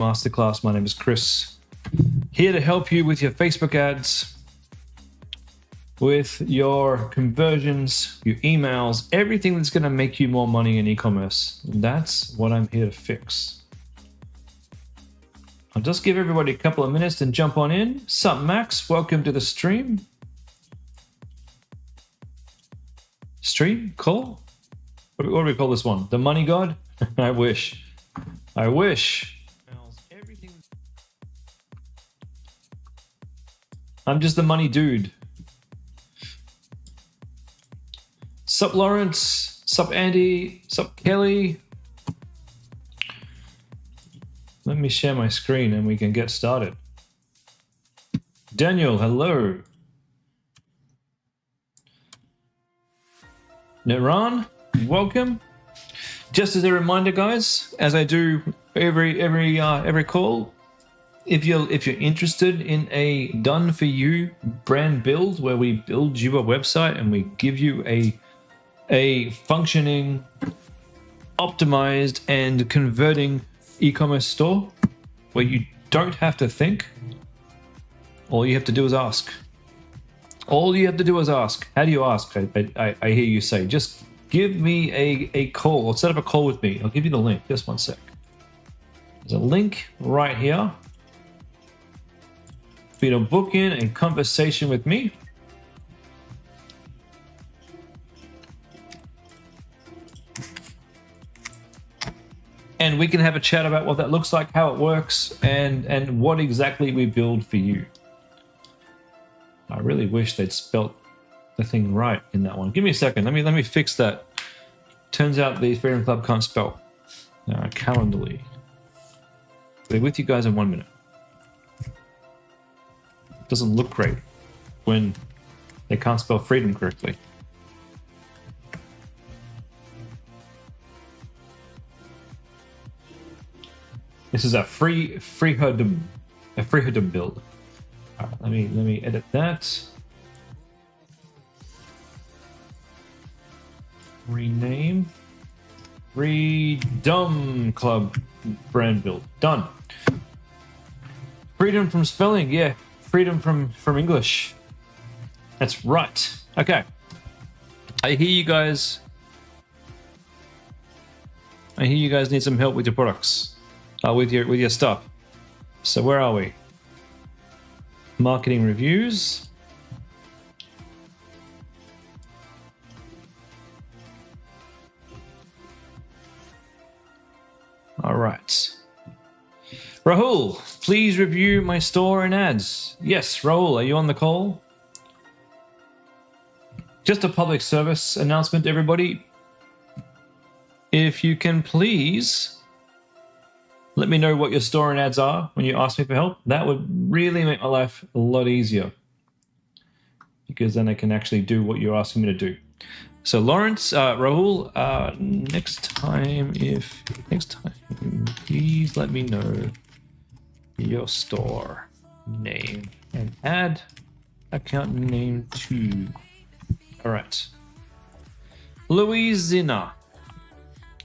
Masterclass. My name is Chris, here to help you with your Facebook ads, with your conversions, your emails, everything that's going to make you more money in e-commerce. That's what I'm here to fix. I'll just give everybody a couple of minutes and jump on in. Sup, Max? Welcome to the stream. Stream? Call? What do we call this one? The Money God? I wish. I wish. I'm just the money dude. Sup, Lawrence? Sup, Andy? Sup, Kelly? Let me share my screen and we can get started. Daniel, hello. Naran, welcome. Just as a reminder, guys, as I do every call, if you're interested in a done for you brand build where we build you a website and we give you a functioning, optimized and converting e-commerce store where you don't have to think, all you have to do is ask. All you have to do is ask. How do you ask? I hear you say, just give me a call or set up a call with me. I'll give you the link. Just one sec. There's a link right here for you to book in a conversation with me. And we can have a chat about what that looks like, how it works, and what exactly we build for you. I really wish they'd spelt the thing right in that one. Give me a second. Let me fix that. Turns out the Freedom Club can't spell. Calendly. I'll be with you guys in 1 minute. It doesn't look great when they can't spell freedom correctly. This is a freehodom build. All right, let me edit that. Rename. Freedom Club brand build. Done. Freedom from spelling, yeah. Freedom from English. That's right. Okay. I hear you guys need some help with your products. With your stuff. So where are we? Marketing reviews. All right. Rahul, please review my store and ads. Yes, Rahul, are you on the call? Just a public service announcement, everybody. If you can please let me know what your store and ads are when you ask me for help. That would really make my life a lot easier, because then I can actually do what you're asking me to do. So Lawrence, Rahul, next time, please let me know your store name and add account name too. All right. Louisina.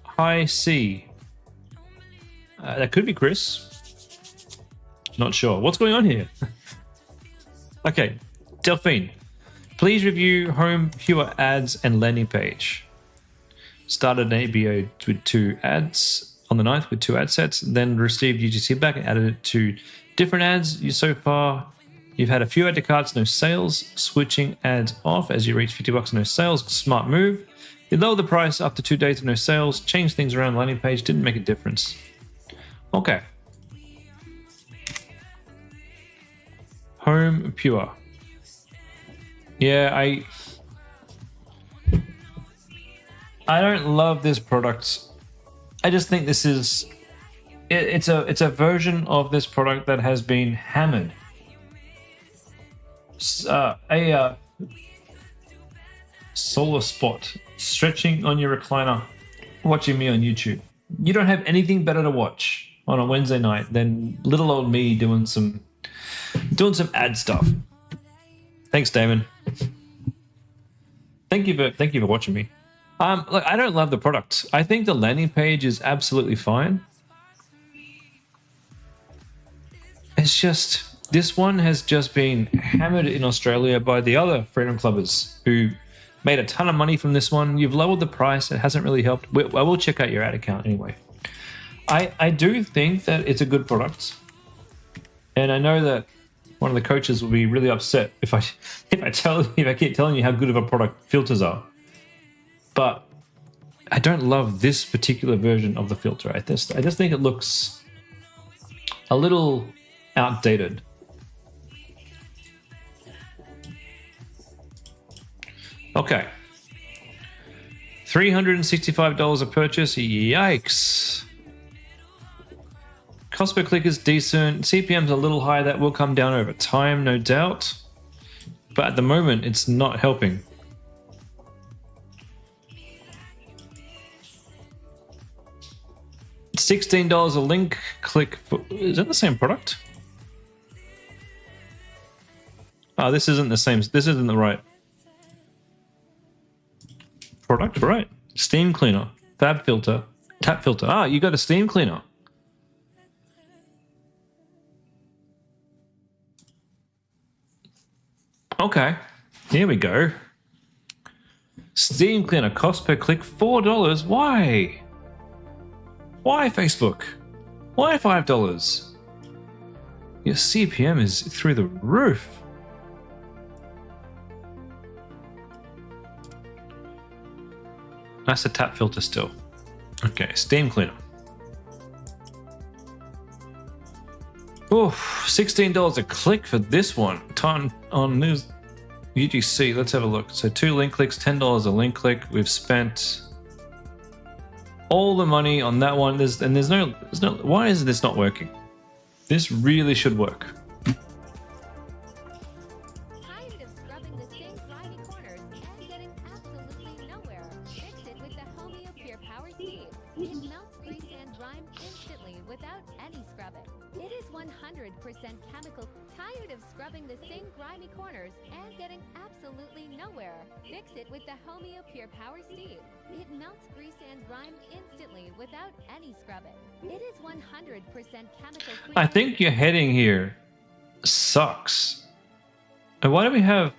Hi, C. That could be Chris. Not sure. What's going on here? Okay. Delphine, please review Home Pure ads and landing page. Started an ABO with 2 ads on the 9th with 2 ad sets, then received UGC back and added it to different ads. So far, you've had a few add to carts, no sales. Switching ads off as you reach $50, no sales. Smart move. You lower the price after 2 days of no sales. Change things around the landing page. Didn't make a difference. Okay. Home Pure. Yeah, I don't love this product. I just think this is it's a version of this product that has been hammered. Solar spot stretching on your recliner, watching me on YouTube. You don't have anything better to watch on a Wednesday night than little old me doing some ad stuff. Thanks, Damon. Thank you for watching me. Look, I don't love the product. I think the landing page is absolutely fine. it's just, this one has just been hammered in Australia by the other Freedom Clubbers who made a ton of money from this one. You've lowered the price. It hasn't really helped. I will check out your ad account anyway. I do think that it's a good product. And I know that one of the coaches will be really upset if I keep telling you how good of a product filters are. But I don't love this particular version of the filter. I just think it looks a little outdated. Okay. $365 a purchase. Yikes. Cost per click is decent. CPM's a little high. That will come down over time, no doubt. But at the moment, it's not helping. $16 a link click. Is that the same product? Oh, this isn't the same. This isn't the right product, right? Steam cleaner, fab filter, tap filter. Ah, you got a steam cleaner. Okay, here we go. Steam cleaner, cost per click $4. Why? Why Facebook? Why $5? Your CPM is through the roof. That's a tap filter still. Okay, steam cleaner. Oof, $16 a click for this one. On this UGC, let's have a look. So 2 link clicks, $10 a link click. We've spent all the money on that one. There's no. Why is this not working? This really should work. Tired of scrubbing the same grimy corners and getting absolutely nowhere? Fix it with the Homeo Pure Power Steam. It melts grease and grime instantly without any scrubbing. It is 100% chemical. Tired of scrubbing the same grimy corners and getting absolutely nowhere? Fix it with the Homeo Pure Power Steam. It melts grease and grime instantly without any scrubbing. It is 100% chemical-free. I think your heading here sucks. And why do we have?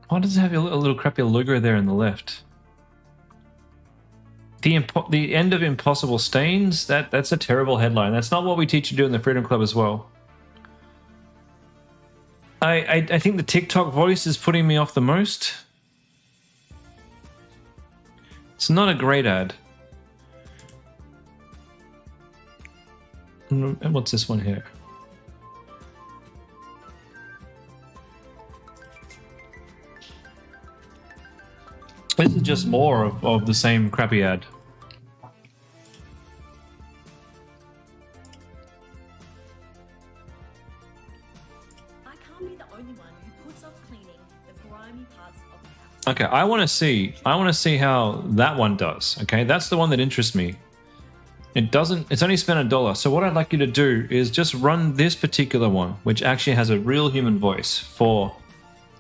Why does it have a little crappy logo there on the left? The end of impossible stains. That's a terrible headline. That's not what we teach you to do in the Freedom Club as well. I think the TikTok voice is putting me off the most. It's not a great ad. And what's this one here? This is just more of the same crappy ad. I can't be the only one who puts off cleaning the grimy parts of the house. Okay, I want to see how that one does. Okay, that's the one that interests me. It's only spent $1. So what I'd like you to do is just run this particular one, which actually has a real human voice, for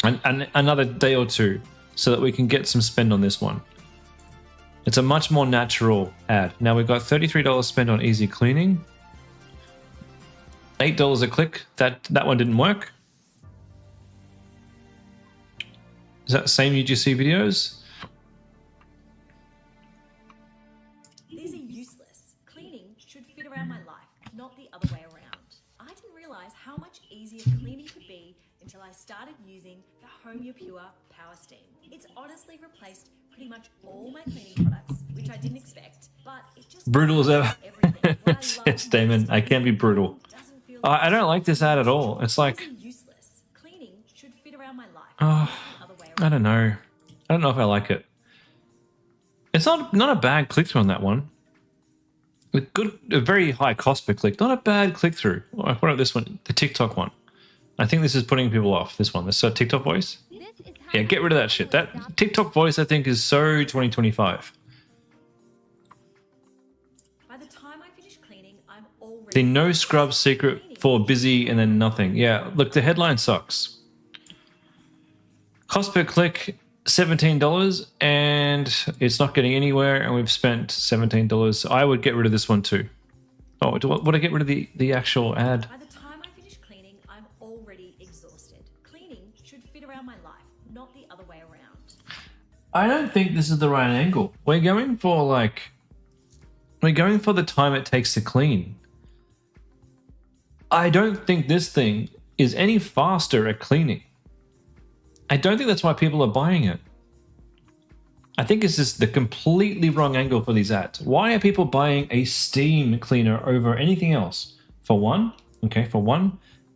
another day or two, so that we can get some spend on this one. It's a much more natural ad. Now we've got $33 spent on easy cleaning. $8 a click. That one didn't work. Is that the same UGC videos? These are useless. Cleaning should fit around my life, not the other way around. I didn't realize how much easier cleaning could be until I started using the Homeo Pure Power Steam. It's honestly replaced pretty much all my cleaning products, which I didn't expect, but it just Brutal as ever. everything. What I love Yes, Damon, I can't be brutal. doesn't feel I don't like this ad at all. It's like, These are useless. Cleaning should fit around my life, oh, not the other way I around. don't know. I don't know if I like it. It's not a bad click through on that one. With a very high cost per click. Not a bad click through. What about this one? The TikTok one. I think this is putting people off. This one. This TikTok voice. Yeah, get rid of that shit. That TikTok voice, I think, is so 2025. By the time I finish cleaning, I'm already The no scrub secret for busy and then nothing. Yeah, look, the headline sucks. Cost per click, $17, and it's not getting anywhere, and we've spent $17. So I would get rid of this one too. Oh, would I get rid of the actual ad? By the time I finish cleaning, I'm already exhausted. Cleaning should fit around my life, not the other way around. I don't think this is the right angle. We're going for the time it takes to clean. I don't think this thing is any faster at cleaning. I don't think that's why people are buying it. I think it's just the completely wrong angle for these ads. Why are people buying a steam cleaner over anything else? For one,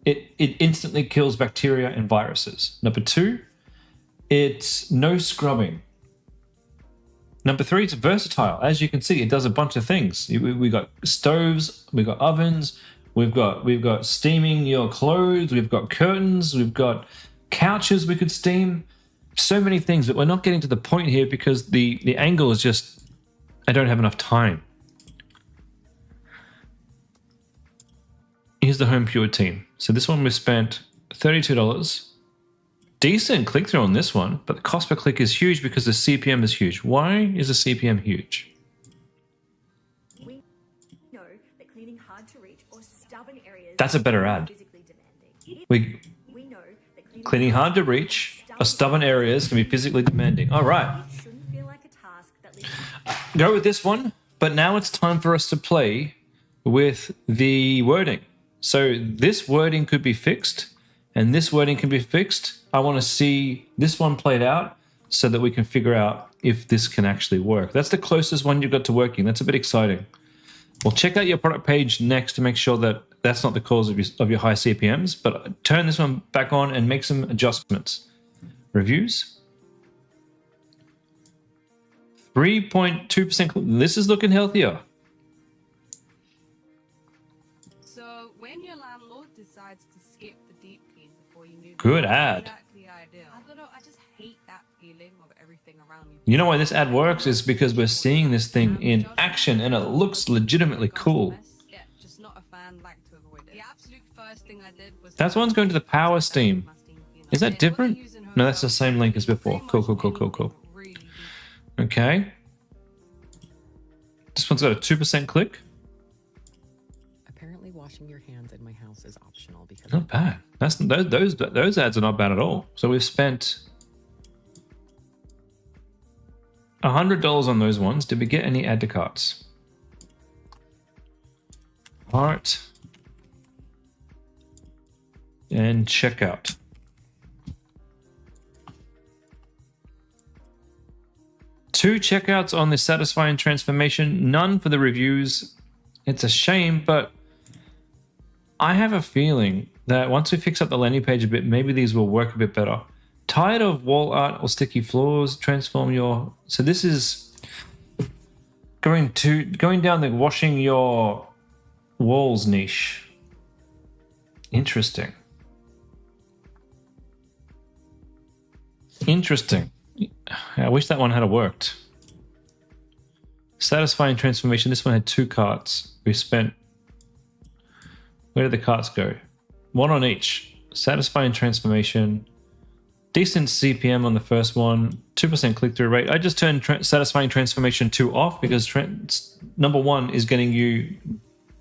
it instantly kills bacteria and viruses. Number two, it's no scrubbing. Number three, it's versatile. As you can see, it does a bunch of things. We got stoves, we've got ovens, we've got steaming your clothes, we've got curtains, we've got couches we could steam. So many things, but we're not getting to the point here because the angle is just, I don't have enough time. Here's the Home Pure team. So this one we spent $32. Decent click-through on this one, but the cost per click is huge because the CPM is huge. Why is the CPM huge? We know that cleaning hard to reach or stubborn areas That's a better ad. physically demanding. We know that cleaning hard to reach or stubborn areas can be physically demanding. All right. shouldn't feel like a task that leaves Go with this one, but now it's time for us to play with the wording. So this wording could be fixed and this wording can be fixed. I want to see this one played out so that we can figure out if this can actually work. That's the closest one you've got to working. That's a bit exciting. We'll check out your product page next to make sure that that's not the cause of your high CPMs, but turn this one back on and make some adjustments. Reviews. 3.2%. This is looking healthier. So when your landlord decides to skip the deep clean before you move, Good in, ad. exactly ideal. I don't know. I just hate that feeling of everything around you. You know why this ad works is because we're seeing this thing in action and it looks legitimately cool. Yeah, just not a fan. Like to avoid it. The absolute first thing I did was That's one's going to the power steam. Is that different? No, that's the same link as before. Cool. Okay. This one's got a 2% click. Apparently, washing your hands in my house is optional because Not bad. Those ads are not bad at all. So we've spent $100 on those ones. Did we get any add to carts? Cart and checkout. Two checkouts on the satisfying transformation, none for the reviews. It's a shame, but I have a feeling that once we fix up the landing page a bit, maybe these will work a bit better. Tired of wall art or sticky floors, transform your... So this is going down the washing your walls niche. Interesting. I wish that one had worked. Satisfying transformation. This one had 2 carts. We spent... Where did the carts go? 1 on each. Satisfying transformation. Decent CPM on the first one. 2% click-through rate. I just turned satisfying transformation 2 off because number 1 is getting you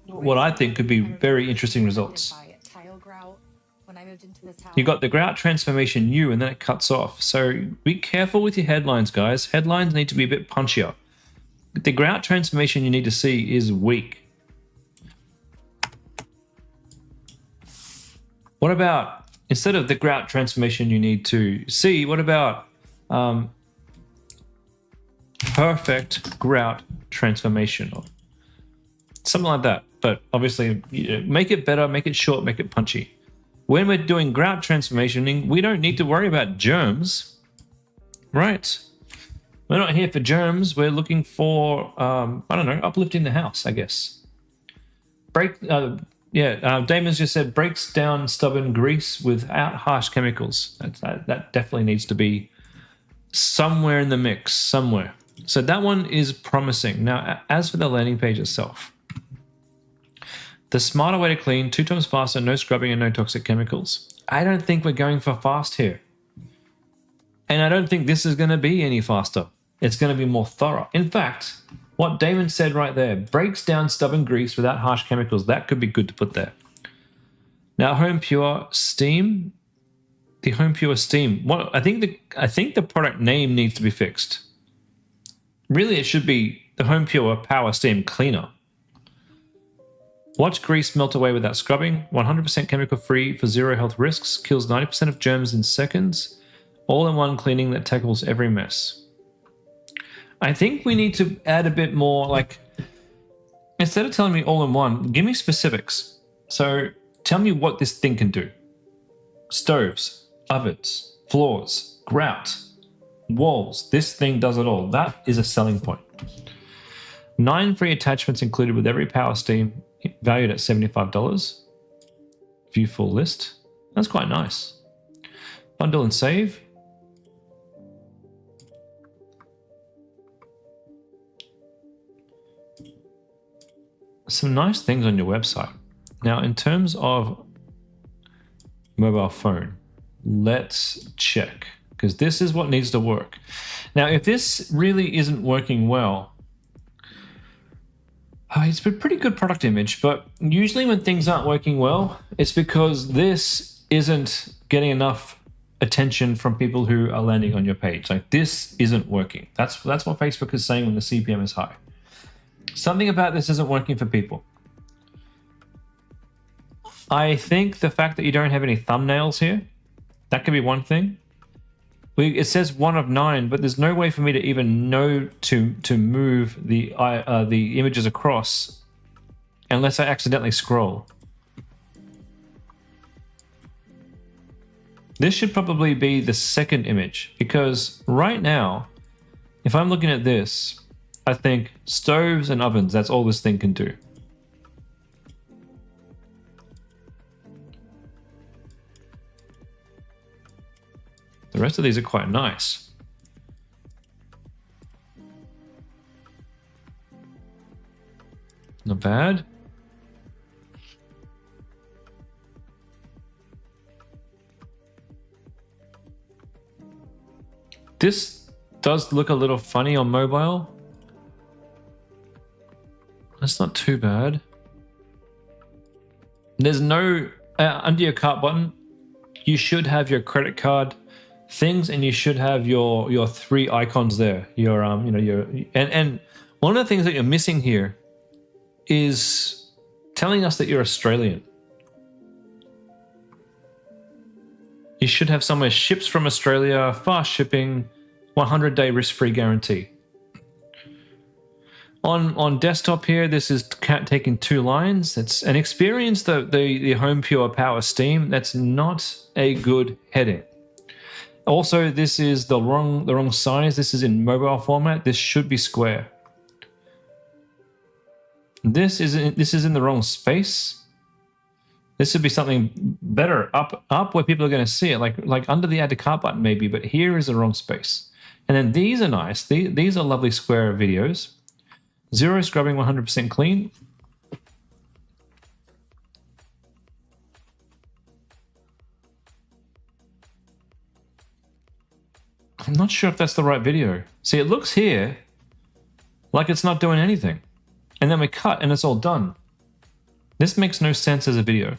what I think could be very interesting results. You got the grout transformation U and then it cuts off. So be careful with your headlines, guys. Headlines need to be a bit punchier. The grout transformation you need to see is weak. What about, instead of the grout transformation you need to see, what about perfect grout transformation? Or something like that. But obviously, make it better, make it short, make it punchy. When we're doing grout transformationing, we don't need to worry about germs, right? We're not here for germs. We're looking for, I don't know, uplifting the house, I guess. Damon's just said breaks down stubborn grease without harsh chemicals. That definitely needs to be somewhere in the mix, somewhere. So that one is promising. Now, as for the landing page itself, the smarter way to clean, 2 times faster, no scrubbing and no toxic chemicals. I don't think we're going for fast here. And I don't think this is going to be any faster. It's going to be more thorough. In fact, What Damon said right there, breaks down stubborn grease without harsh chemicals. That could be good to put there. Now, Home Pure Steam. The Home Pure Steam. What I think the product name needs to be fixed. Really, it should be the Home Pure Power Steam Cleaner. Watch grease melt away without scrubbing. 100% chemical free for zero health risks. Kills 90% of germs in seconds. All-in-one cleaning that tackles every mess. I think we need to add a bit more, like, instead of telling me all-in-one, give me specifics. So tell me what this thing can do. Stoves, ovens, floors, grout, walls. This thing does it all. That is a selling point. 9 free attachments included with every Power Steam, valued at $75. View full list. That's quite nice. Bundle and save. Some nice things on your website. Now, in terms of mobile phone, let's check, because this is what needs to work. Now, if this really isn't working well, it's a pretty good product image, but usually when things aren't working well, it's because this isn't getting enough attention from people who are landing on your page. Like, this isn't working. That's what Facebook is saying when the CPM is high. Something about this isn't working for people. I think the fact that you don't have any thumbnails here, that could be one thing. It says 1 of 9, but there's no way for me to even know to move the images across unless I accidentally scroll. This should probably be the second image, because right now, if I'm looking at this, I think stoves and ovens, that's all this thing can do. The rest of these are quite nice. Not bad. This does look a little funny on mobile. That's not too bad. There's no under your cart button. You should have your credit card things, and you should have your 3 icons there. Your and one of the things that you're missing here is telling us that you're Australian. You should have somewhere ships from Australia, fast shipping, 100-day risk-free guarantee. On desktop here, this is taking 2 lines. It's an experience, the Home Pure Power Steam. That's not a good heading. Also, this is the wrong size. This is in mobile format. This should be square. This is in the wrong space. This should be something better up where people are going to see it, like under the add to cart button maybe. But here is the wrong space. And then these are nice. These are lovely square videos. 0 scrubbing, 100% clean. I'm not sure if that's the right video. See, it looks here like it's not doing anything. And then we cut and it's all done. This makes no sense as a video.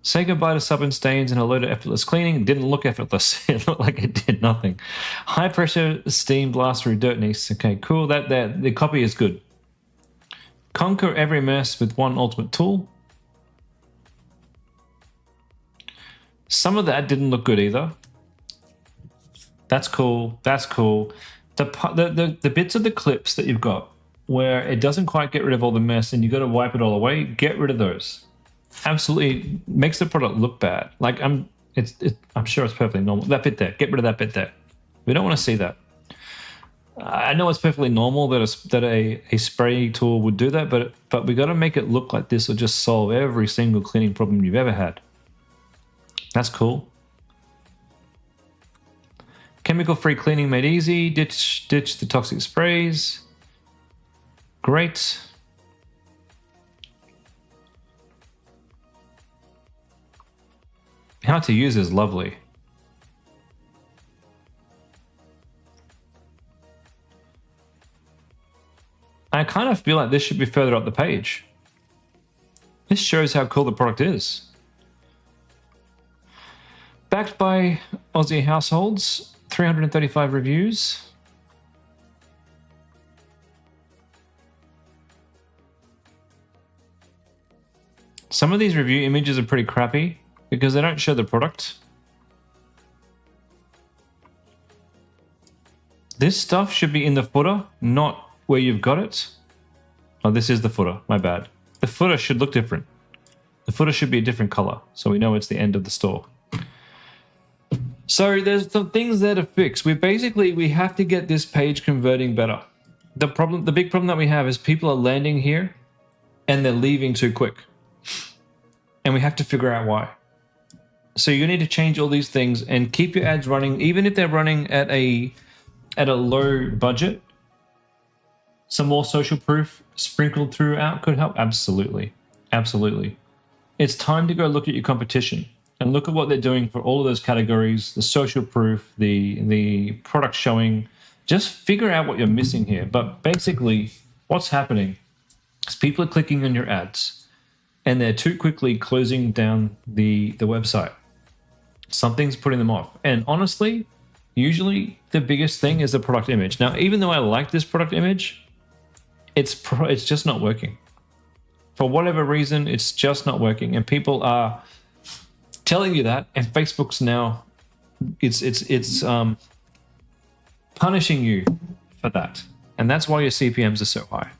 Say goodbye to stubborn stains and hello to effortless cleaning. It didn't look effortless. It looked like it did nothing. High pressure steam blast through dirt needs. Okay, cool. The copy is good. Conquer every mess with one ultimate tool. Some of that didn't look good either. That's cool. That's cool. The bits of the clips that you've got where it doesn't quite get rid of all the mess and you got to wipe it all away, get rid of those. Absolutely makes the product look bad. Like I'm sure it's perfectly normal. That bit there, get rid of that bit there. We don't want to see that. I know it's perfectly normal that a spray tool would do that, but we got to make it look like this will just solve every single cleaning problem you've ever had. That's cool. Chemical-free cleaning made easy. Ditch the toxic sprays. Great. How to use is lovely. I kind of feel like this should be further up the page. This shows how cool the product is. Backed by Aussie households, 335 reviews. Some of these review images are pretty crappy because they don't show the product. This stuff should be in the footer, not where you've got it. Oh, this is the footer, my bad. The footer should look different. The footer should be a different color, so we know it's the end of the store. So there's some things there to fix. We have to get this page converting better. The big problem that we have is people are landing here and they're leaving too quick. And we have to figure out why. So you need to change all these things and keep your ads running, even if they're running at a low budget. Some more social proof sprinkled throughout could help. Absolutely. Absolutely. It's time to go look at your competition and look at what they're doing for all of those categories, the social proof, the product showing. Just figure out what you're missing here. But basically, what's happening is people are clicking on your ads and they're too quickly closing down the website. Something's putting them off. And honestly, usually the biggest thing is the product image. Now, even though I like this product image, it's just not working. For whatever reason, it's just not working. And people are telling you that, and Facebook's now it's punishing you for that. And that's why your CPMs are so high.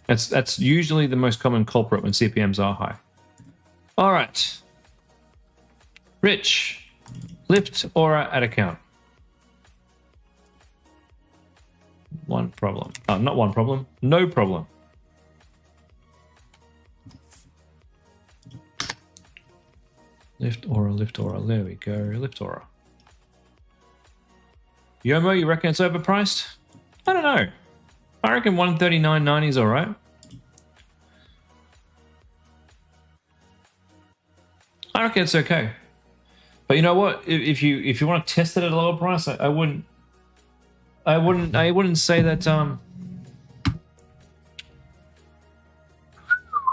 That's usually the most common culprit when CPMs are high. All right. Rich, lift Aura ad account. One problem. Not one problem. No problem. Lift Aura, lift Aura. There we go. Lift Aura. Yomo, you reckon it's overpriced? I don't know. I reckon $139.90 is all right. I reckon it's okay. But you know what? If you want to test it at a lower price, I wouldn't say that.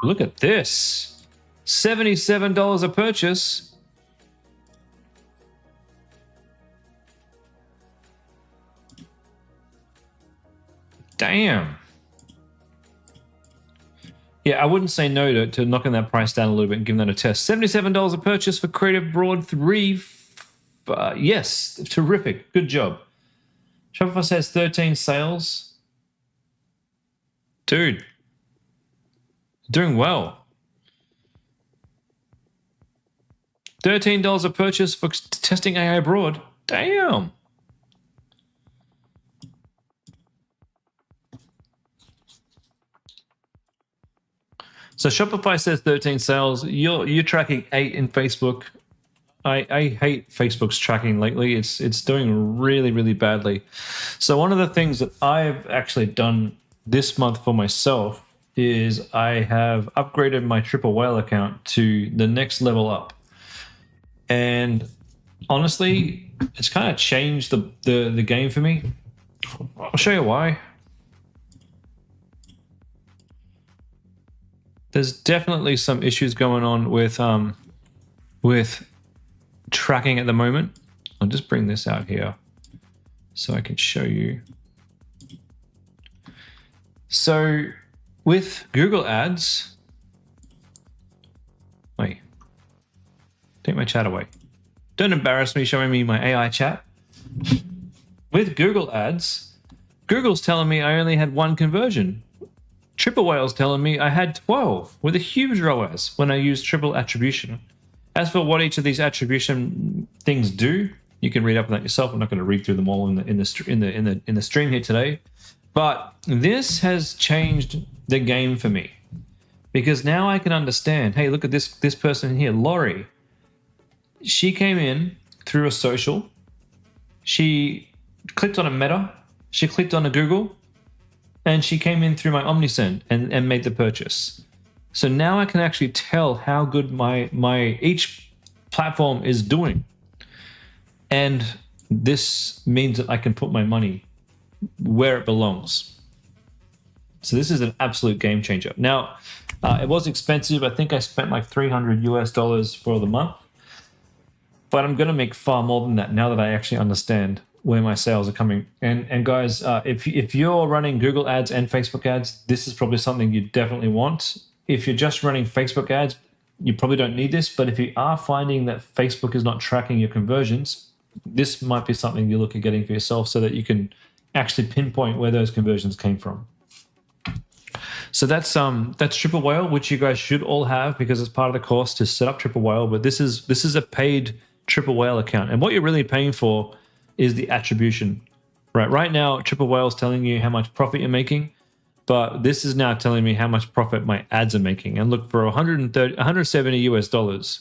Look at this, $77 a purchase. Damn. Yeah, I wouldn't say no to knocking that price down a little bit and giving that a test. $77 a purchase for Creative Broad 3. Yes, terrific. Good job. Shopify says 13 sales. Dude, doing well. $13 a purchase for testing AI Broad. Damn. So Shopify says 13 sales. You're tracking 8 in Facebook. I hate Facebook's tracking lately. It's doing really, really badly. So one of the things that I've actually done this month for myself is I have upgraded my Triple Whale account to the next level up. And honestly, it's kind of changed the game for me. I'll show you why. There's definitely some issues going on with tracking at the moment. I'll just bring this out here so I can show you. So with Google Ads, wait, take my chat away. Don't embarrass me showing me my AI chat. With Google Ads, Google's telling me I only had 1 conversion. Triple Whale's telling me I had 12 with a huge ROAS when I used triple attribution. As for what each of these attribution things do, you can read up on that yourself. I'm not going to read through them all in the stream here today. But this has changed the game for me because now I can understand. Hey, look at this person here, Laurie. She came in through a social. She clicked on a Meta. She clicked on a Google. And she came in through my Omnisend and made the purchase. So now I can actually tell how good my each platform is doing. And this means that I can put my money where it belongs. So this is an absolute game changer. Now, it was expensive. I think I spent like $300 for the month, but I'm going to make far more than that now that I actually understand where my sales are coming. And guys, if you're running Google ads and Facebook ads, this is probably something you definitely want. If you're just running Facebook ads, you probably don't need this, but if you are finding that Facebook is not tracking your conversions, this might be something you look at getting for yourself so that you can actually pinpoint where those conversions came from. So that's Triple Whale, which you guys should all have because it's part of the course to set up Triple Whale. But this is a paid Triple Whale account, and what you're really paying for is the attribution. Right now, Triple Whale is telling you how much profit you're making, but this is now telling me how much profit my ads are making. And look, for $170,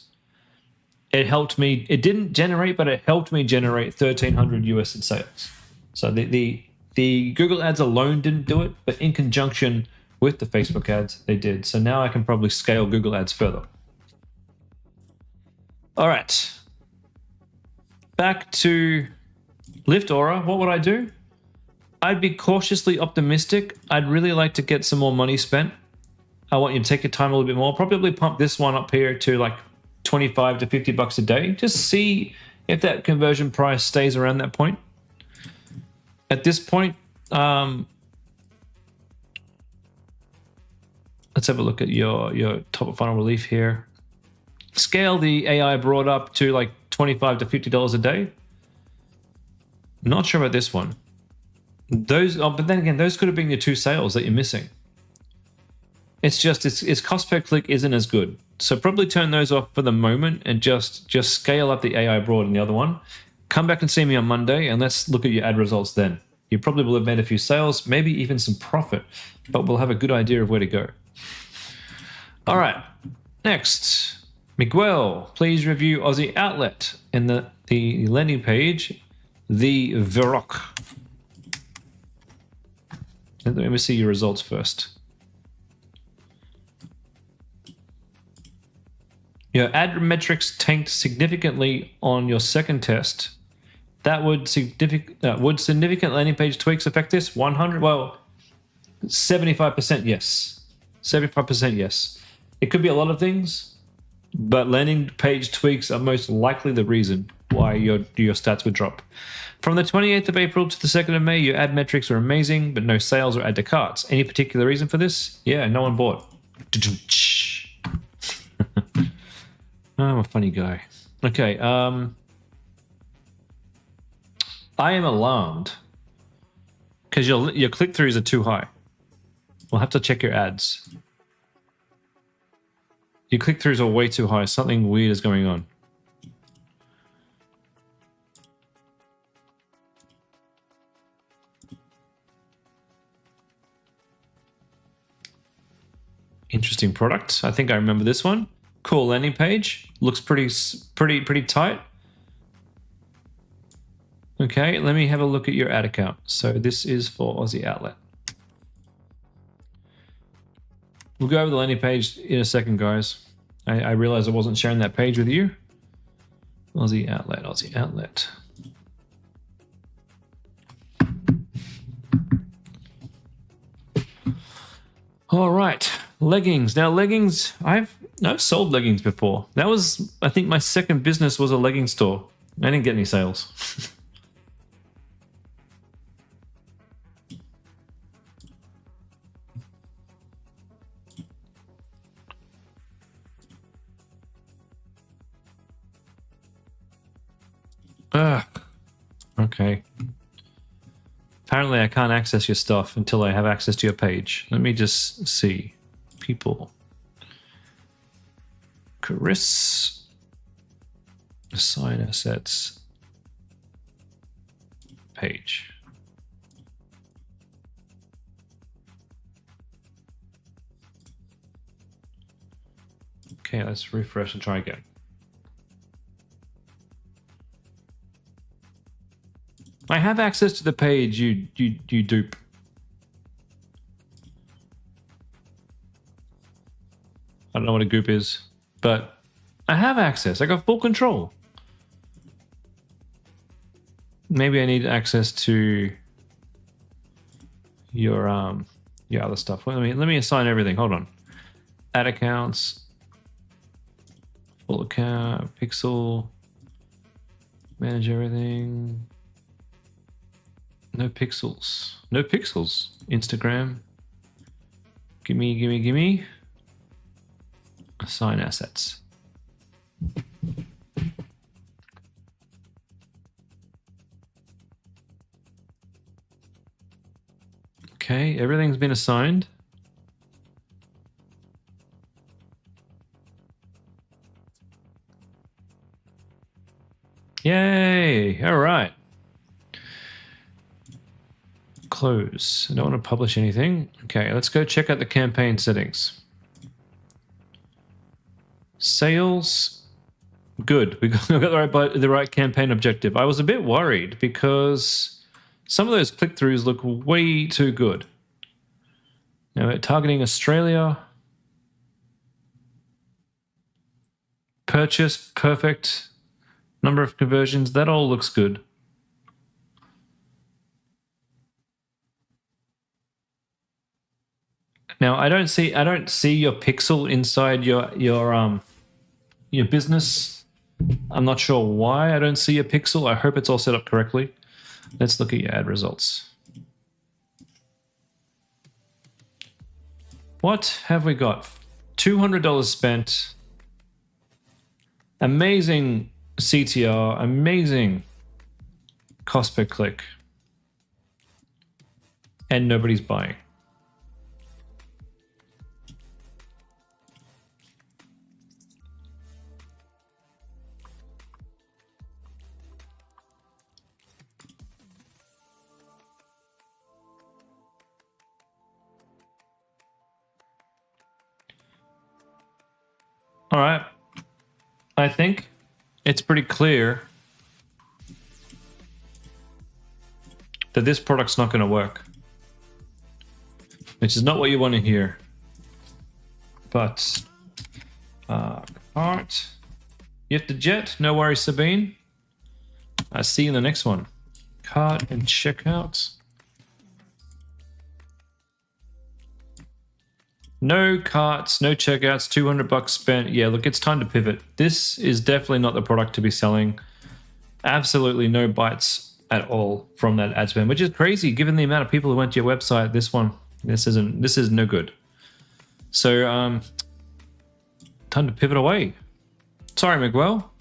it helped me. It didn't generate, but it helped me generate $1,300 in sales. So the Google ads alone didn't do it, but in conjunction with the Facebook ads, they did. So now I can probably scale Google ads further. All right. Back to Lift Aura. What would I do? I'd be cautiously optimistic. I'd really like to get some more money spent. I want you to take your time a little bit more. Probably pump this one up here to like 25 to 50 bucks a day. Just see if that conversion price stays around that point. At this point, let's have a look at your top of funnel relief here. Scale the AI broad up to like $25 to $50 a day. Not sure about this one. But then again, those could have been your two sales that you're missing. It's just its cost per click isn't as good. So probably turn those off for the moment and just scale up the AI broad in the other one. Come back and see me on Monday and let's look at your ad results then. You probably will have made a few sales, maybe even some profit, but we'll have a good idea of where to go. All right, next. Miguel, please review Aussie Outlet and the landing page, the Veroc. Let me see your results first. Your ad metrics tanked significantly on your second test. That would significant landing page tweaks affect this? 100? Well, 75% yes. 75% yes. It could be a lot of things, but landing page tweaks are most likely the reason why your stats would drop. From the 28th of April to the 2nd of May, your ad metrics are amazing, but no sales or add to carts. Any particular reason for this? Yeah, no one bought. I'm a funny guy. Okay, I am alarmed because your click-throughs are too high. We'll have to check your ads. Your click-throughs are way too high. Something weird is going on. Interesting product. I think I remember this one. Cool landing page. Looks pretty tight. Okay, let me have a look at your ad account. So this is for Aussie Outlet. We'll go over the landing page in a second, guys. I realized I wasn't sharing that page with you. Aussie Outlet, Aussie Outlet. All right, leggings. Now leggings, I've sold leggings before. That was, I think my second business was a legging store. I didn't get any sales. Okay. Apparently I can't access your stuff until I have access to your page. Let me just see. People. Chris. Assign assets. Page. Okay, let's refresh and try again. I have access to the page, you dupe. I don't know what a goop is, but I have access. I got full control. Maybe I need access to your your other stuff. Well, let me assign everything. Hold on. Add accounts. Full account. Pixel. Manage everything. No pixels. No pixels. Instagram. Gimme. Assign assets. Okay, everything's been assigned. Yay! All right. Close. I don't want to publish anything. Okay, let's go check out the campaign settings. Sales. Good. We got the right campaign objective. I was a bit worried because some of those click-throughs look way too good. Now we're targeting Australia. Purchase, perfect. Number of conversions, that all looks good. Now I don't see your pixel inside your business. I'm not sure why I don't see a pixel. I hope it's all set up correctly. Let's look at your ad results. What have we got? $200 spent. Amazing CTR, amazing cost per click. And nobody's buying. All right. I think it's pretty clear that this product's not going to work, which is not what you want to hear. But cart, you have to jet. No worries, Sabine. I see you in the next one. Cart and checkout. No carts, no checkouts, $200 spent. Yeah, look, it's time to pivot. This is definitely not the product to be selling. Absolutely no bites at all from that ad spend, which is crazy given the amount of people who went to your website. This is no good. So, time to pivot away. Sorry, Miguel.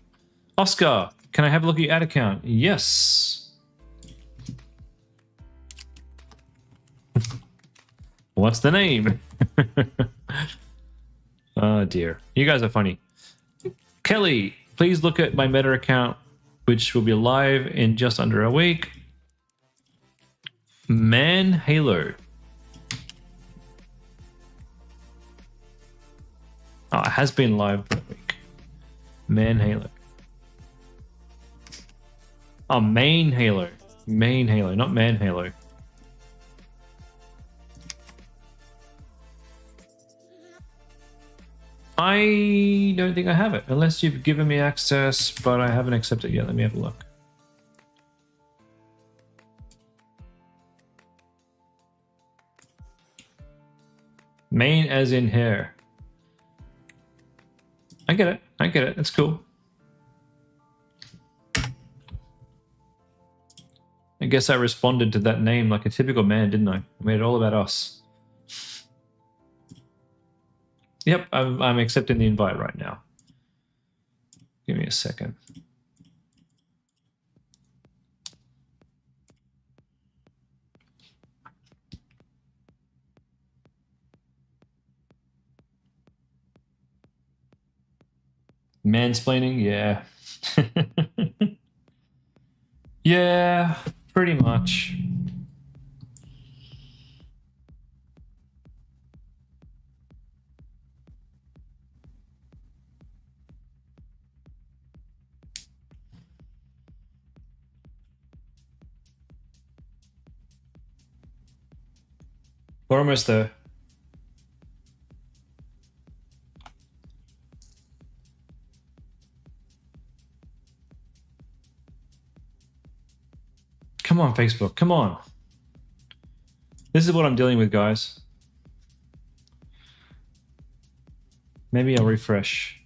Oscar, can I have a look at your ad account? Yes. What's the name? Oh dear. You guys are funny. Kelly, please look at my Meta account, which will be live in just under a week. Man Halo. Oh, it has been live for a week. Man Halo. Oh, Main Halo. Main Halo, not Man Halo. I don't think I have it, unless you've given me access, but I haven't accepted it yet. Let me have a look. Main as in hair. I get it. I get it. That's cool. I guess I responded to that name like a typical man, didn't I? I made it all about us. Yep, I'm accepting the invite right now. Give me a second. Mansplaining? Yeah. Yeah, pretty much. We're almost there. Come on, Facebook. Come on. This is what I'm dealing with, guys. Maybe I'll refresh.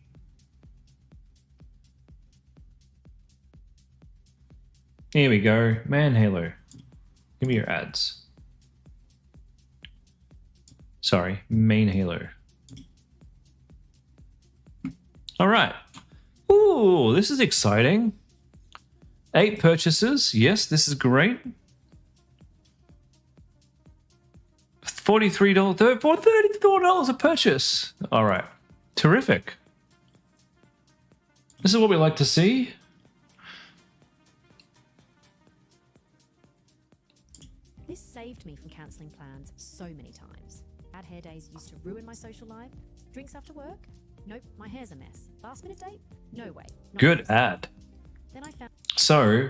Here we go. Man Halo. Give me your ads. Sorry, main Halo. All right. Ooh, this is exciting. 8 purchases. Yes, this is great. $43, $34 a purchase. All right. Terrific. This is what we like to see. This saved me from cancelling plans so many times. Bad hair days used to ruin my social life. Drinks after work? Nope, my hair's a mess. Last minute date? No way. Not Good possible. ad. Then I found So,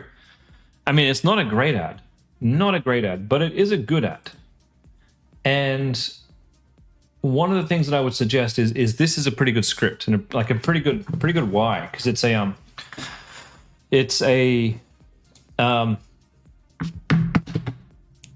I mean, it's not a great ad. Not a great ad, but it is a good ad. And one of the things that I would suggest is this is a pretty good script and a pretty good why, because it's a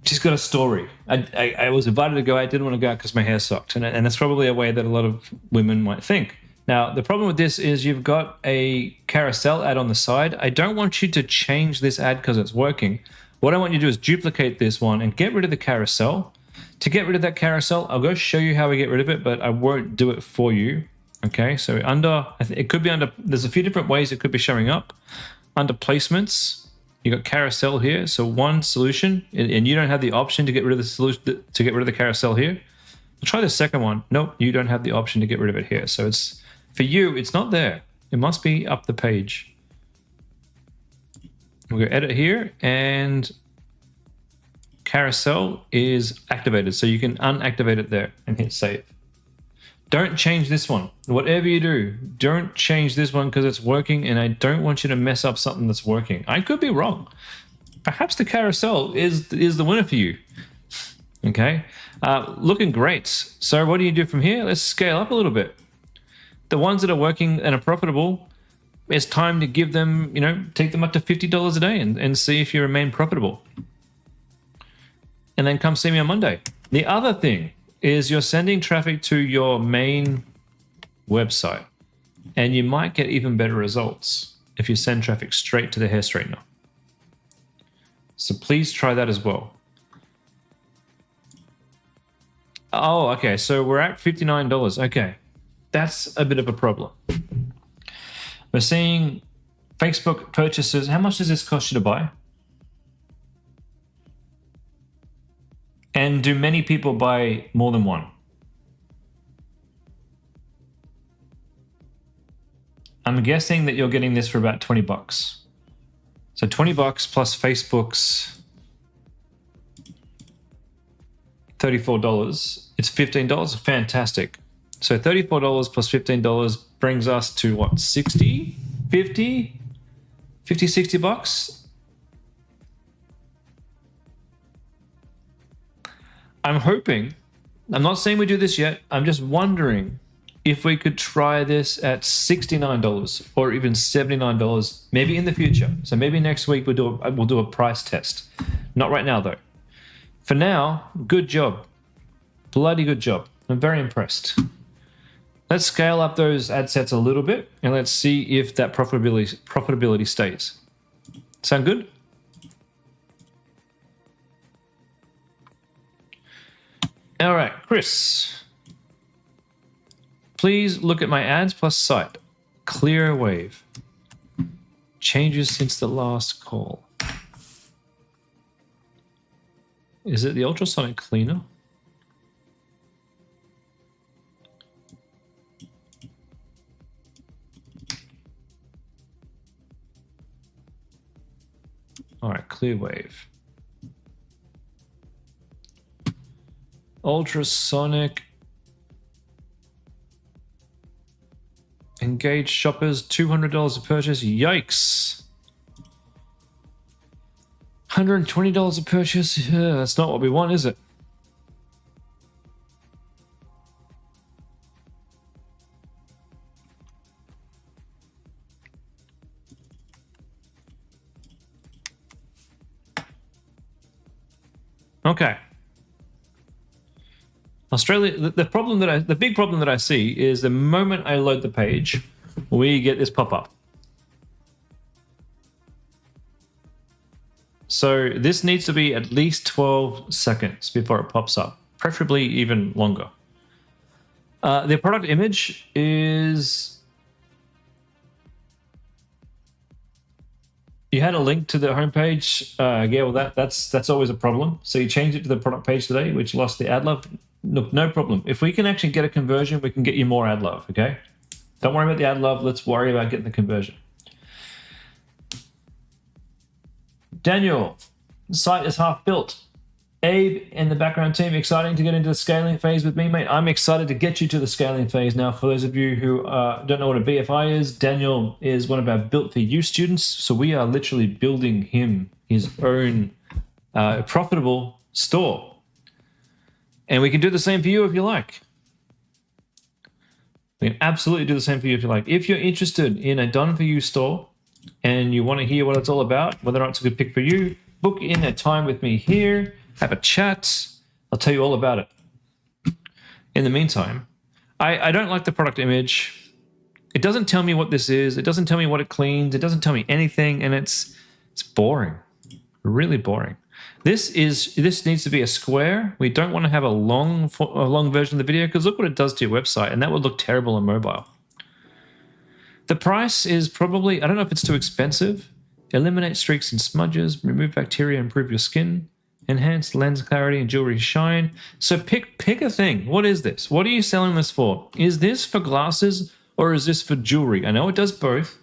she's got a story. I was invited to go. I didn't want to go out because my hair sucked, and that's probably a way that a lot of women might think. Now, the problem with this is you've got a carousel ad on the side. I don't want you to change this ad because it's working. What I want you to do is duplicate this one and get rid of the carousel. To get rid of that carousel, I'll go show you how we get rid of it, but I won't do it for you. Okay, so it could be under, there's a few different ways it could be showing up. Under placements, you got carousel here. So one solution, and you don't have the option to get rid of the solution, to get rid of the carousel here. We'll try the second one. Nope, you don't have the option to get rid of it here. So it's, for you, it's not there. It must be up the page. We'll go edit here, and carousel is activated, so you can unactivate it there and hit save. Don't change this one. Whatever you do, don't change this one because it's working, and I don't want you to mess up something that's working. I could be wrong. Perhaps the carousel is the winner for you. Okay, looking great. So what do you do from here? Let's scale up a little bit. The ones that are working and are profitable, it's time to give them, take them up to $50 a day and see if you remain profitable. And then come see me on Monday. The other thing is you're sending traffic to your main website, and you might get even better results if you send traffic straight to the hair straightener. So please try that as well. Oh, okay. So we're at $59. Okay. That's a bit of a problem. We're seeing Facebook purchases. How much does this cost you to buy? And do many people buy more than one? I'm guessing that you're getting this for about $20. So $20 plus Facebook's $34. It's $15. Fantastic. So $34 plus $15 brings us to what? 60, 50, 50, 60 bucks? I'm hoping, I'm not saying we do this yet, I'm just wondering if we could try this at $69 or even $79, maybe in the future. So maybe next week we'll do a price test. Not right now though. For now, good job. Bloody good job. I'm very impressed. Let's scale up those ad sets a little bit and let's see if that profitability stays. Sound good? All right, Chris. Please look at my ads plus site. Clear wave. Changes since the last call. Is it the ultrasonic cleaner? All right, clear wave. Ultrasonic. Engage shoppers, $200 a purchase. Yikes. $120 a purchase. Yeah, that's not what we want, is it? Okay. Australia, the big problem that I see is the moment I load the page, we get this pop-up. So this needs to be at least 12 seconds before it pops up, preferably even longer. The product image is... You had a link to the homepage. Yeah, well, that's always a problem. So you changed it to the product page today, which lost the ad love. Look, no problem. If we can actually get a conversion, we can get you more ad love, okay? Don't worry about the ad love. Let's worry about getting the conversion. Daniel, the site is half built. Abe and the background team, exciting to get into the scaling phase with me, mate. I'm excited to get you to the scaling phase. Now, for those of you who don't know what a BFI is, Daniel is one of our Built for You students. So we are literally building him his own profitable store. And we can do the same for you if you like. We can absolutely do the same for you if you like. If you're interested in a done for you store and you want to hear what it's all about, whether or not it's a good pick for you, book in a time with me here. Have a chat. I'll tell you all about it. In the meantime, I don't like the product image. It doesn't tell me what this is. It doesn't tell me what it cleans. It doesn't tell me anything, and it's boring. Really boring. This needs to be a square. We don't want to have a long version of the video because look what it does to your website, and that would look terrible on mobile. The price is probably, I don't know if it's too expensive. Eliminate streaks and smudges, remove bacteria, improve your skin. Enhanced lens clarity and jewelry shine. So pick a thing. What is this? What are you selling this for? Is this for glasses or is this for jewelry? I know it does both,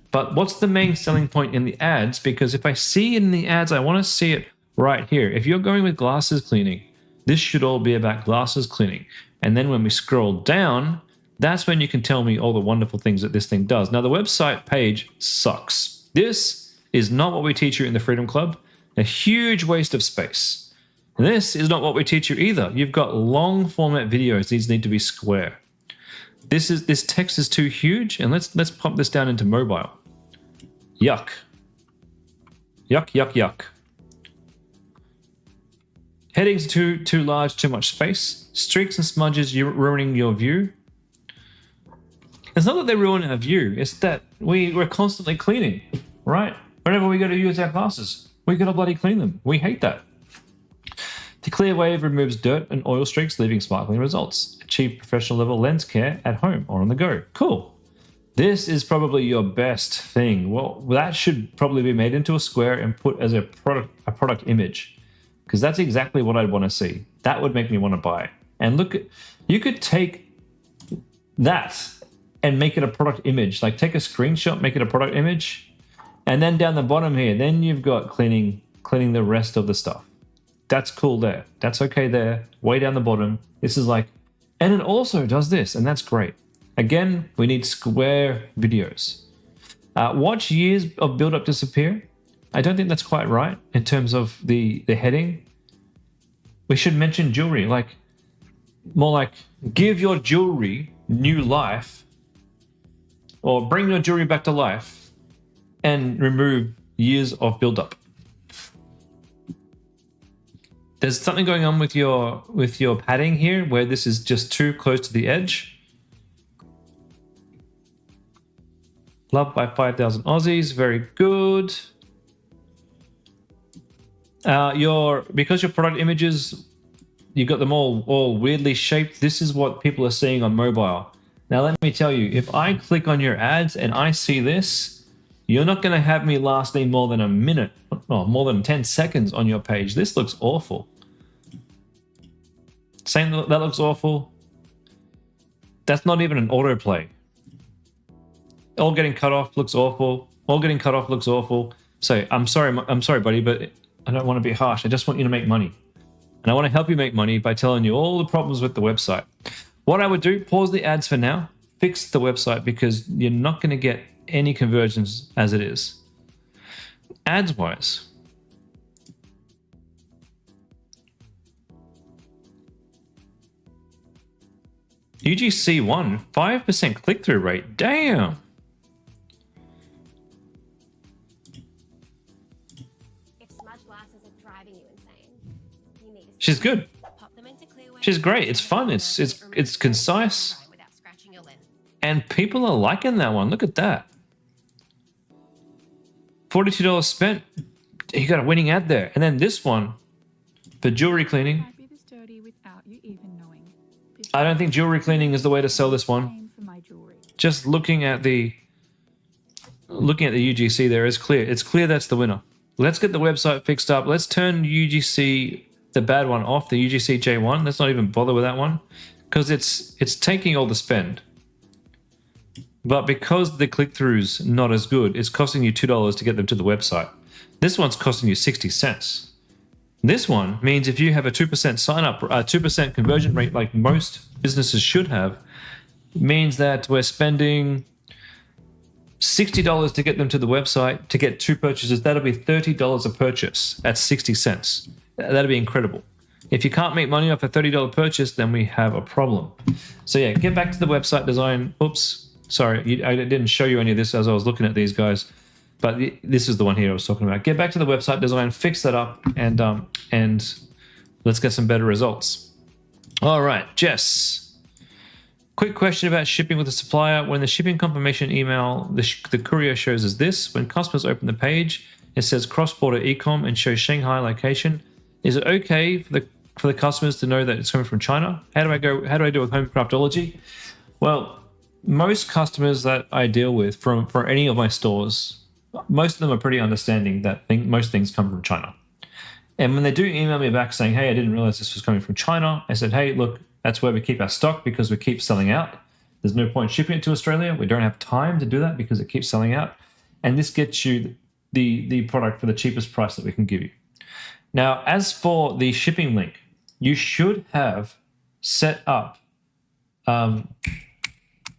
but what's the main selling point in the ads? Because if I see it in the ads, I want to see it right here. If you're going with glasses cleaning, this should all be about glasses cleaning. And then when we scroll down, that's when you can tell me all the wonderful things that this thing does. Now, the website page sucks. This is not what we teach you in the Freedom Club. A huge waste of space. This is not what we teach you either. You've got long format videos. These need to be square. This text is too huge, and let's pop this down into mobile. Yuck. Yuck, yuck, yuck. Headings too large, too much space. Streaks and smudges, you're ruining your view. It's not that they ruin our view, it's that we're constantly cleaning, right? Whenever we go to use our glasses. We gotta bloody clean them. We hate that. The clear wave removes dirt and oil streaks, leaving sparkling results. Achieve professional level lens care at home or on the go. Cool. This is probably your best thing. Well, that should probably be made into a square and put as a product image, because that's exactly what I'd want to see. That would make me want to buy. And look, you could take that and make it a product image. Like take a screenshot, make it a product image. And then down the bottom here, then you've got cleaning the rest of the stuff. That's cool there. That's okay there. Way down the bottom. This is like, and it also does this, and that's great. Again, we need square videos. Watch years of build-up disappear. I don't think that's quite right in terms of the heading. We should mention jewelry, like more like give your jewelry new life, or bring your jewelry back to life. And remove years of build-up. There's something going on with your padding here where this is just too close to the edge. Loved by 5,000 Aussies, very good. Because your product images, you got them all weirdly shaped. This is what people are seeing on mobile. Now let me tell you, if I click on your ads and I see this, you're not going to have me lasting more than a minute, or more than 10 seconds on your page. This looks awful. Saying that looks awful. That's not even an autoplay. All getting cut off looks awful. All getting cut off looks awful. So I'm sorry, buddy, but I don't want to be harsh. I just want you to make money. And I want to help you make money by telling you all the problems with the website. What I would do, pause the ads for now, fix the website, because you're not going to get any conversions as it is. Ads wise, UGC1, 5% click-through rate. Damn. If smudge glasses are driving you insane, you need to She's good. pop them into clear which is great. It's fun. It's concise, Without scratching your lens. and people are liking that one. Look at that. $42 spent. You got a winning ad there. And then this one for jewelry cleaning. Might be this dirty without you even knowing. This I don't think jewelry cleaning is the way to sell this one. name for my jewelry. Just looking at the UGC there is clear. It's clear that's the winner. Let's get the website fixed up. Let's turn UGC, the bad one, off, the UGC J1. Let's not even bother with that one because it's taking all the spend. But because the click-throughs not as good, it's costing you $2 to get them to the website. This one's costing you 60 cents. This one means if you have a 2% sign-up, 2% conversion rate like most businesses should have, means that we're spending $60 to get them to the website to get 2 purchases. That'll be $30 a purchase at 60 cents. That'll be incredible. If you can't make money off a $30 purchase, then we have a problem. So yeah, get back to the website design. Oops. Sorry, I didn't show you any of this as I was looking at these guys, but this is the one here I was talking about. Get back to the website design, fix that up, and let's get some better results. All right, Jess. Quick question about shipping with a supplier. When the shipping confirmation email, the courier shows us this. When customers open the page, it says cross-border ecom and shows Shanghai location. Is it okay for the customers to know that it's coming from China? How do I do a home craftology? Well, most customers that I deal with for any of my stores, most of them are pretty understanding that most things come from China. And when they do email me back saying, hey, I didn't realize this was coming from China, I said, hey, look, that's where we keep our stock because we keep selling out. There's no point shipping it to Australia. We don't have time to do that because it keeps selling out. And this gets you the product for the cheapest price that we can give you. Now, as for the shipping link, you should have set up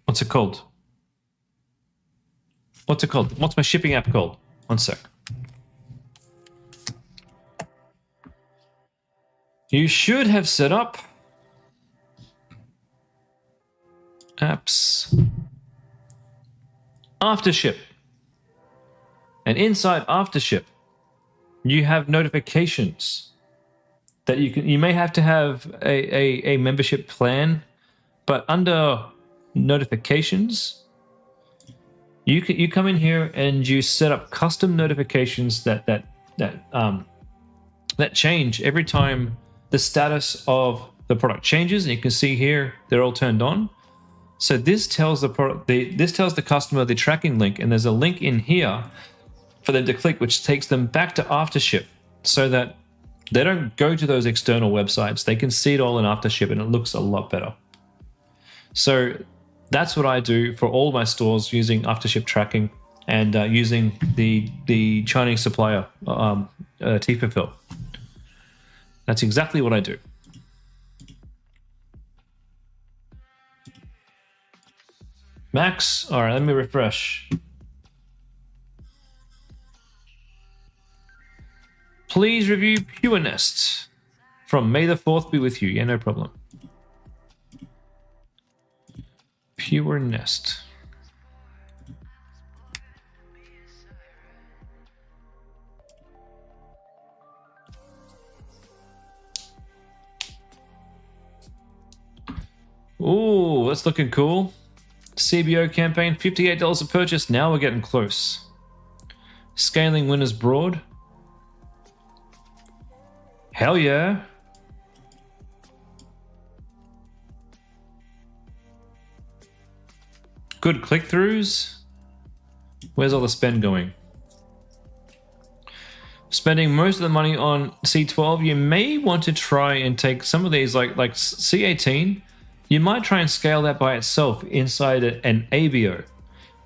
what's it called? What's my shipping app called? One sec. You should have set up apps Aftership. And inside Aftership, you have notifications that you may have to have a membership plan, but under notifications, you come in here and you set up custom notifications that change every time the status of the product changes, and you can see here they're all turned on. So this tells this tells the customer the tracking link, and there's a link in here for them to click, which takes them back to Aftership, so that they don't go to those external websites. They can see it all in Aftership, and it looks a lot better. So that's what I do for all my stores using Aftership tracking and using the Chinese supplier T-Fulfill. That's exactly what I do. Max, all right, let me refresh. Please review Pure Nest from May the 4th be with you. Yeah, no problem. Pure Nest. Ooh, that's looking cool. CBO campaign, $58 a purchase. Now we're getting close. Scaling winners broad. Hell yeah. Good click-throughs. Where's all the spend going? Spending most of the money on C12. You may want to try and take some of these, like C18. You might try and scale that by itself inside an ABO,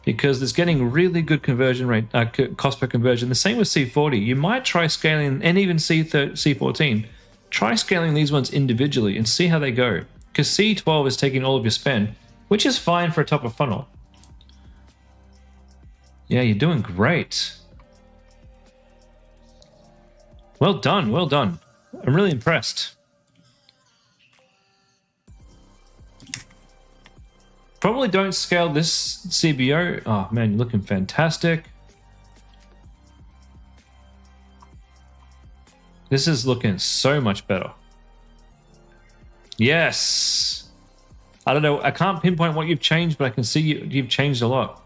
because it's getting really good conversion rate, cost per conversion. The same with C40. You might try scaling, and even C14. Try scaling these ones individually and see how they go, because C12 is taking all of your spend, which is fine for a top of funnel. Yeah, you're doing great. Well done, well done. I'm really impressed. Probably don't scale this CBO. Oh man, you're looking fantastic. This is looking so much better. Yes. I don't know. I can't pinpoint what you've changed, but I can see you've changed a lot.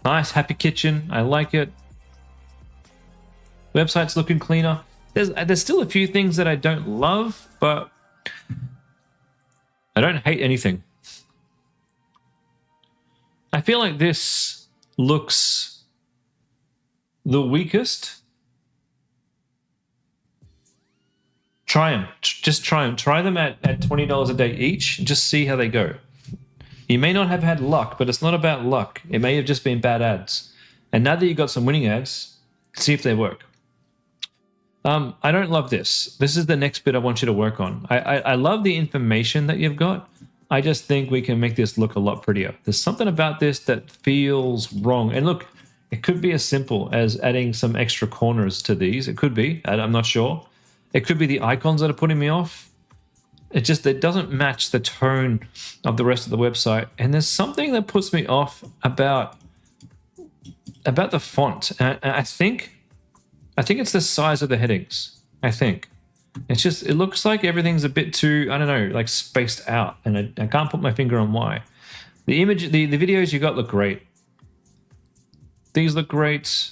Nice, happy kitchen. I like it. Website's looking cleaner. There's still a few things that I don't love, but I don't hate anything. I feel like this looks the weakest. Try them. Just try them. Try them at $20 a day each. Just see how they go. You may not have had luck, but it's not about luck. It may have just been bad ads. And now that you've got some winning ads, see if they work. I don't love this. This is the next bit I want you to work on. I love the information that you've got. I just think we can make this look a lot prettier. There's something about this that feels wrong. And look, it could be as simple as adding some extra corners to these. It could be. I'm not sure. It could be the icons that are putting me off. It doesn't match the tone of the rest of the website. And there's something that puts me off about the font. And I think it's the size of the headings. I think. It looks like everything's a bit too, I don't know, like spaced out. And I can't put my finger on why. The videos you got look great. These look great.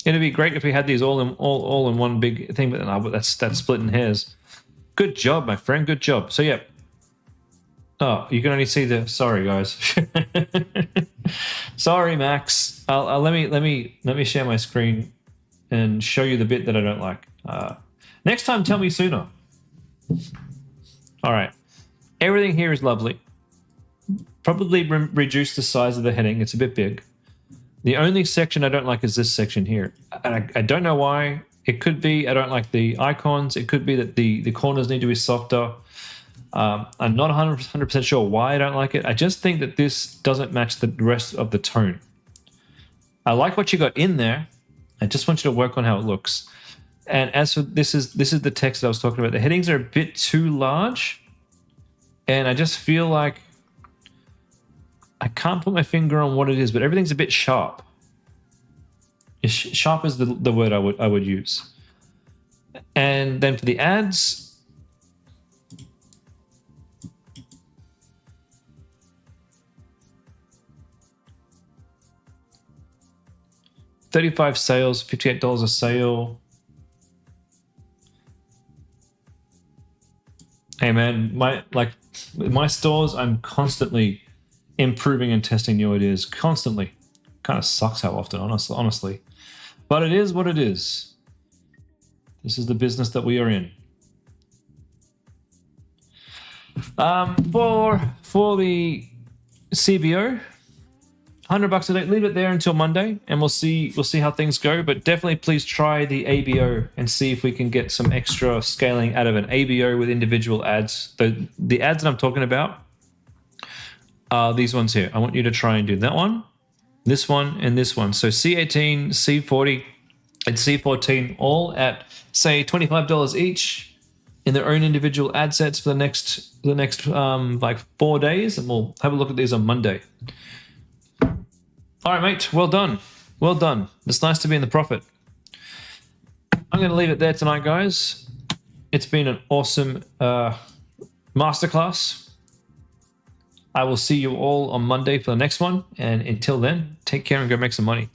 It'd be great if we had these all in one big thing, but that's splitting hairs. Good job, my friend. Good job. So yeah. Oh, you can only see the. Sorry, guys. Sorry, Max. Let me share my screen and show you the bit that I don't like. Next time, tell me sooner. All right. Everything here is lovely. Probably reduce the size of the heading. It's a bit big. The only section I don't like is this section here. And I don't know why. It could be I don't like the icons. It could be that the corners need to be softer. I'm not 100% sure why I don't like it. I just think that this doesn't match the rest of the tone. I like what you got in there. I just want you to work on how it looks. And as for this is the text that I was talking about. The headings are a bit too large. And I just feel like I can't put my finger on what it is, but everything's a bit sharp. Sharp is the word I would use. And then for the ads, $35 sales, $58 a sale. Hey man, my stores, I'm constantly improving and testing new ideas constantly. Kind of sucks how often, honestly. But it is what it is. This is the business that we are in. For the CBO, $100 a day. Leave it there until Monday, and we'll see how things go. But definitely, please try the ABO and see if we can get some extra scaling out of an ABO with individual ads. The ads that I'm talking about are these ones here. I want you to try and do that one, this one, and this one. So C18, C40, and C14, all at say $25 each in their own individual ad sets for the next like 4 days, and we'll have a look at these on Monday. All right, mate. Well done. Well done. It's nice to be in the profit. I'm going to leave it there tonight, guys. It's been an awesome masterclass. I will see you all on Monday for the next one. And until then, take care and go make some money.